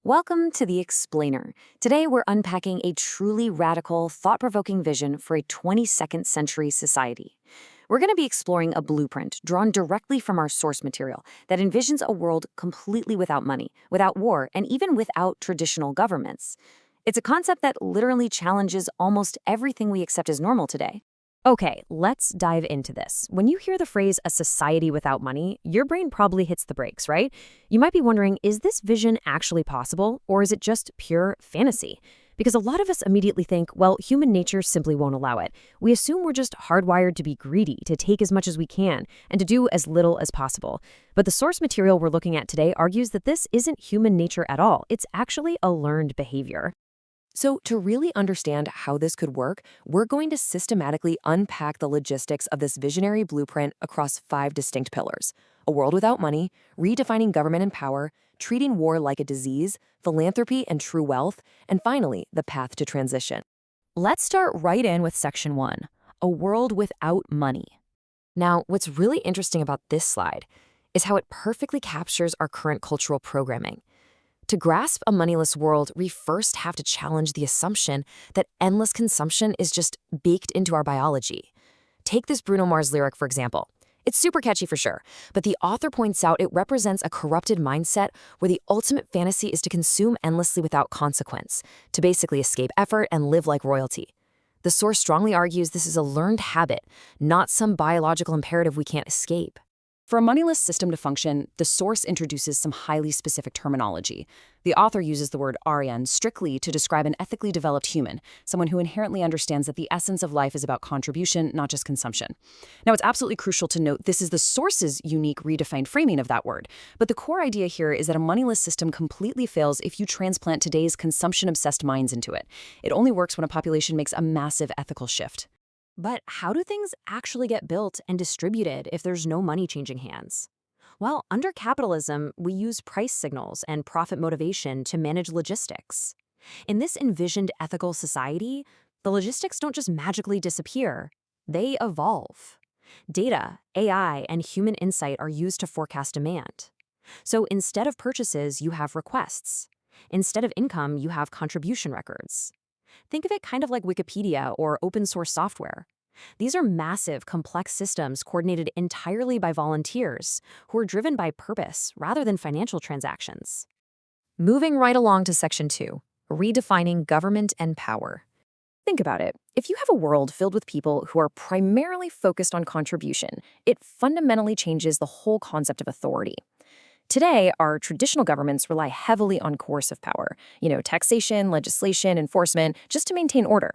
Welcome to The Explainer. Today we're unpacking a truly radical, thought-provoking vision for a 22nd century society. We're going to be exploring a blueprint drawn directly from our source material that envisions a world completely without money, without war, and even without traditional governments. It's a concept that literally challenges almost everything we accept as normal today. Okay, let's dive into this. When you hear the phrase a society without money, your brain probably hits the brakes, right? You might be wondering, is this vision actually possible, or is it just pure fantasy? Because a lot of us immediately think, well, human nature simply won't allow it. We assume we're just hardwired to be greedy, to take as much as we can, and to do as little as possible. But the source material we're looking at today argues that this isn't human nature at all. It's actually a learned behavior. So to really understand how this could work, we're going to systematically unpack the logistics of this visionary blueprint across 5 distinct pillars: a world without money, redefining government and power, treating war like a disease, philanthropy and true wealth, and finally, the path to transition. Let's start right in with Section 1, a world without money. Now, what's really interesting about this slide is how it perfectly captures our current cultural programming. To grasp a moneyless world, we first have to challenge the assumption that endless consumption is just baked into our biology. Take this Bruno Mars lyric, for example. It's super catchy for sure, but the author points out it represents a corrupted mindset where the ultimate fantasy is to consume endlessly without consequence, to basically escape effort and live like royalty. The source strongly argues this is a learned habit, not some biological imperative we can't escape. For a moneyless system to function, the source introduces some highly specific terminology. The author uses the word Aryan strictly to describe an ethically developed human, someone who inherently understands that the essence of life is about contribution, not just consumption. Now, it's absolutely crucial to note this is the source's unique redefined framing of that word. But the core idea here is that a moneyless system completely fails if you transplant today's consumption-obsessed minds into it. It only works when a population makes a massive ethical shift. But how do things actually get built and distributed if there's no money changing hands? Well, under capitalism, we use price signals and profit motivation to manage logistics. In this envisioned ethical society, the logistics don't just magically disappear, they evolve. Data, AI, and human insight are used to forecast demand. So instead of purchases, you have requests. Instead of income, you have contribution records. Think of it kind of like Wikipedia or open source software. These are massive, complex systems coordinated entirely by volunteers who are driven by purpose rather than financial transactions. Moving right along to Section 2, redefining government and power. Think about it. If you have a world filled with people who are primarily focused on contribution, it fundamentally changes the whole concept of authority. Today, our traditional governments rely heavily on coercive power, taxation, legislation, enforcement, just to maintain order.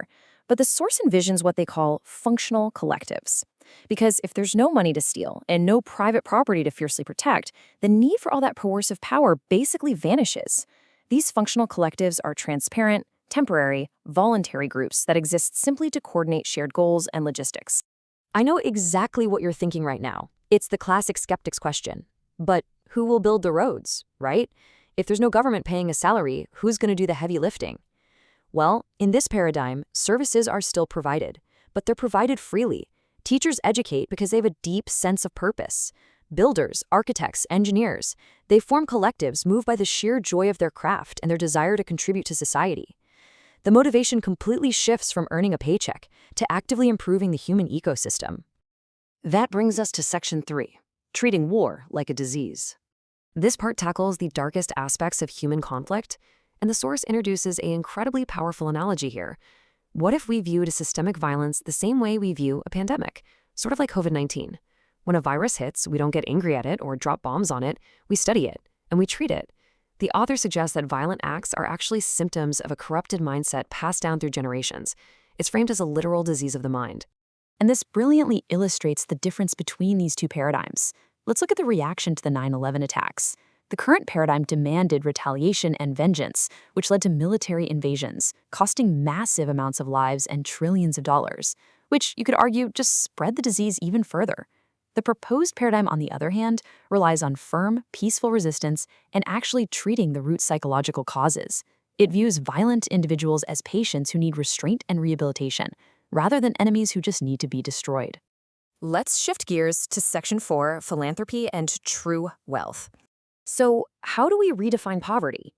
But the source envisions what they call functional collectives. Because if there's no money to steal and no private property to fiercely protect, the need for all that coercive power basically vanishes. These functional collectives are transparent, temporary, voluntary groups that exist simply to coordinate shared goals and logistics. I know exactly what you're thinking right now. It's the classic skeptic's question. But who will build the roads, right? If there's no government paying a salary, who's going to do the heavy lifting? Well, in this paradigm, services are still provided, but they're provided freely. Teachers educate because they have a deep sense of purpose. Builders, architects, engineers, they form collectives moved by the sheer joy of their craft and their desire to contribute to society. The motivation completely shifts from earning a paycheck to actively improving the human ecosystem. That brings us to Section 3, treating war like a disease. This part tackles the darkest aspects of human conflict, and the source introduces an incredibly powerful analogy here. What if we viewed systemic violence the same way we view a pandemic, sort of like COVID-19? When a virus hits, we don't get angry at it or drop bombs on it, we study it, and we treat it. The author suggests that violent acts are actually symptoms of a corrupted mindset passed down through generations. It's framed as a literal disease of the mind. And this brilliantly illustrates the difference between these two paradigms. Let's look at the reaction to the 9/11 attacks. The current paradigm demanded retaliation and vengeance, which led to military invasions, costing massive amounts of lives and trillions of dollars, which you could argue just spread the disease even further. The proposed paradigm, on the other hand, relies on firm, peaceful resistance and actually treating the root psychological causes. It views violent individuals as patients who need restraint and rehabilitation, rather than enemies who just need to be destroyed. Let's shift gears to Section 4, philanthropy and true wealth. So, how do we redefine poverty?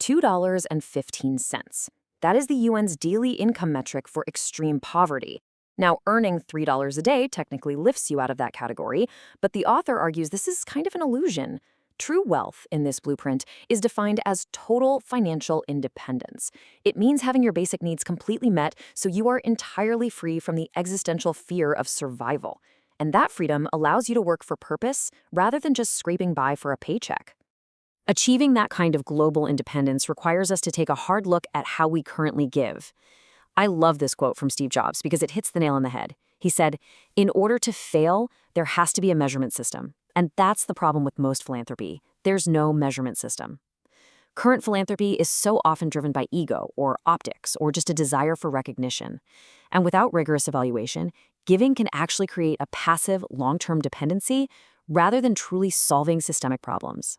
$2.15. That is the UN's daily income metric for extreme poverty. Now, earning $3 a day technically lifts you out of that category, but the author argues this is kind of an illusion. True wealth in this blueprint is defined as total financial independence. It means having your basic needs completely met so you are entirely free from the existential fear of survival. And that freedom allows you to work for purpose rather than just scraping by for a paycheck. Achieving that kind of global independence requires us to take a hard look at how we currently give. I love this quote from Steve Jobs because it hits the nail on the head. He said, "In order to fail, there has to be a measurement system." And that's the problem with most philanthropy. There's no measurement system. Current philanthropy is so often driven by ego or optics or just a desire for recognition. And without rigorous evaluation, giving can actually create a passive, long-term dependency rather than truly solving systemic problems.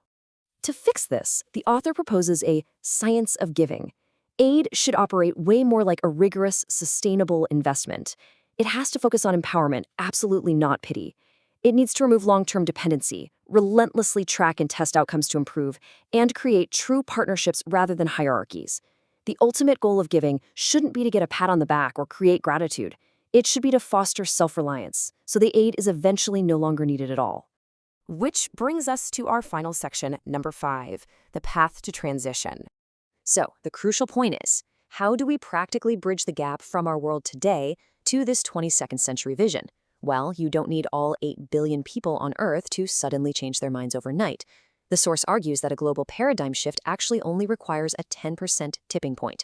To fix this, the author proposes a science of giving. Aid should operate way more like a rigorous, sustainable investment. It has to focus on empowerment, absolutely not pity. It needs to remove long-term dependency, relentlessly track and test outcomes to improve, and create true partnerships rather than hierarchies. The ultimate goal of giving shouldn't be to get a pat on the back or create gratitude. It should be to foster self-reliance, so the aid is eventually no longer needed at all. Which brings us to our final section, number 5, the path to transition. So, the crucial point is, how do we practically bridge the gap from our world today to this 22nd century vision? Well, you don't need all 8 billion people on Earth to suddenly change their minds overnight. The source argues that a global paradigm shift actually only requires a 10% tipping point.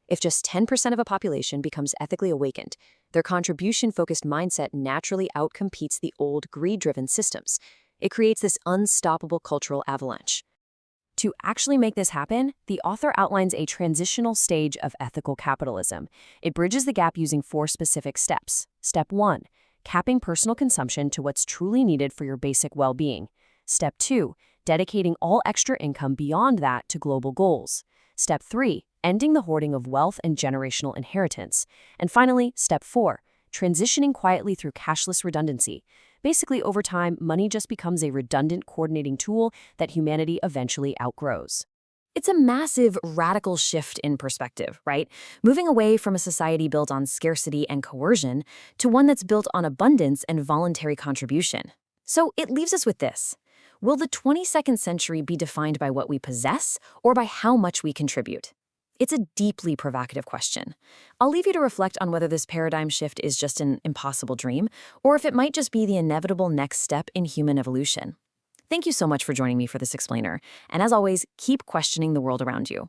If just 10% of a population becomes ethically awakened, their contribution-focused mindset naturally outcompetes the old greed-driven systems. It creates this unstoppable cultural avalanche. To actually make this happen, the author outlines a transitional stage of ethical capitalism. It bridges the gap using 4 specific steps. Step 1, capping personal consumption to what's truly needed for your basic well-being. Step 2, dedicating all extra income beyond that to global goals. Step 3, ending the hoarding of wealth and generational inheritance. And finally, Step 4, transitioning quietly through cashless redundancy. Basically, over time, money just becomes a redundant coordinating tool that humanity eventually outgrows. It's a massive, radical shift in perspective, right? Moving away from a society built on scarcity and coercion to one that's built on abundance and voluntary contribution. So it leaves us with this. Will the 22nd century be defined by what we possess or by how much we contribute? It's a deeply provocative question. I'll leave you to reflect on whether this paradigm shift is just an impossible dream, or if it might just be the inevitable next step in human evolution. Thank you so much for joining me for this explainer, and as always, keep questioning the world around you.